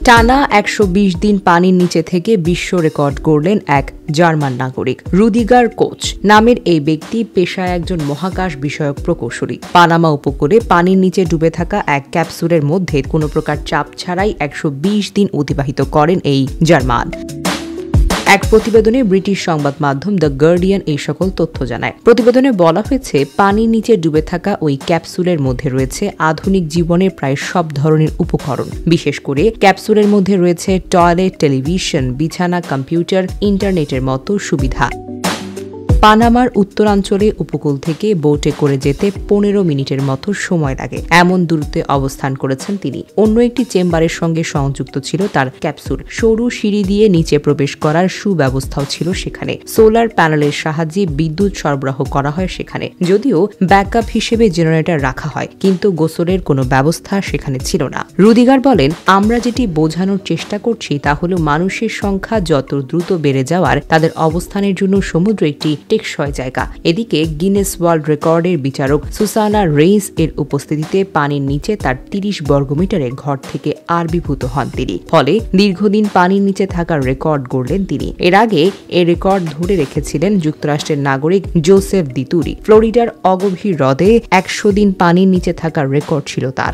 টানা ১২০ দিন পানির নিচে থেকে বিশ্ব রেকর্ড গড়লেন এক জার্মান নাগরিক। রুদিগার কোচ নামের এই ব্যক্তি পেশায় একজন মহাকাশ বিষয়ক প্রকৌশলী। পানামা উপকূলে পানির নিচে ডুবে থাকা এক ক্যাপসুলের মধ্যে কোনো প্রকার চাপ ছাড়াই ১২০ দিন অতিবাহিত করেন এই জার্মান। এক প্রতিবেদনে ব্রিটিশ সংবাদ মাধ্যম দ্য গার্ডিয়ান এই সকল তথ্য জানায়। প্রতিবেদনে বলা হয়েছে, পানির নিচে ডুবে থাকা ওই ক্যাপসুলের মধ্যে রয়েছে আধুনিক জীবনের প্রায় সব ধরনের উপকরণ। বিশেষ করে ক্যাপসুলের মধ্যে রয়েছে টয়লেট, টেলিভিশন, বিছানা, কম্পিউটার, ইন্টারনেটের মতো সুবিধা। পানামার উত্তরাঞ্চলে উপকূল থেকে বোটে করে যেতে ১৫ মিনিটের মতো সময় লাগে। এমন দূরত্বে অবস্থান করেছেন তিনি। অন্য একটি চেম্বারের সঙ্গে সংযুক্ত ছিল তার ক্যাপসুল। সরু সিঁড়ি দিয়ে নিচে প্রবেশ করার সুব্যবস্থাও ছিল সেখানে। সোলার প্যানেলের সাহায্যে বিদ্যুৎ সরবরাহ করা হয় সেখানে। যদিও ব্যাকআপ হিসেবে জেনারেটর রাখা হয়, কিন্তু গোসলের কোনো ব্যবস্থা সেখানে ছিল না। রুদিগার বলেন, আমরা যেটি বোঝানোর চেষ্টা করছি তা হলো মানুষের সংখ্যা যত দ্রুত বেড়ে যাওয়ার, তাদের অবস্থানের জন্য সমুদ্র একটি টেকসই জায়গা। এদিকে গিনেস ওয়ার্ল্ড রেকর্ডের বিচারক সুসানা রেইস এর উপস্থিতিতে পানির নিচে তার ৩০ বর্গমিটারে ঘর থেকে আবির্ভূত হন তিনি। ফলে দীর্ঘদিন পানির নিচে থাকার রেকর্ড গড়লেন তিনি। এর আগে এ রেকর্ড ধরে রেখেছিলেন যুক্তরাষ্ট্রের নাগরিক জোসেফ দিতুরি। ফ্লোরিডার অগভীর হ্রদে ১০০ দিন পানির নিচে থাকার রেকর্ড ছিল তার।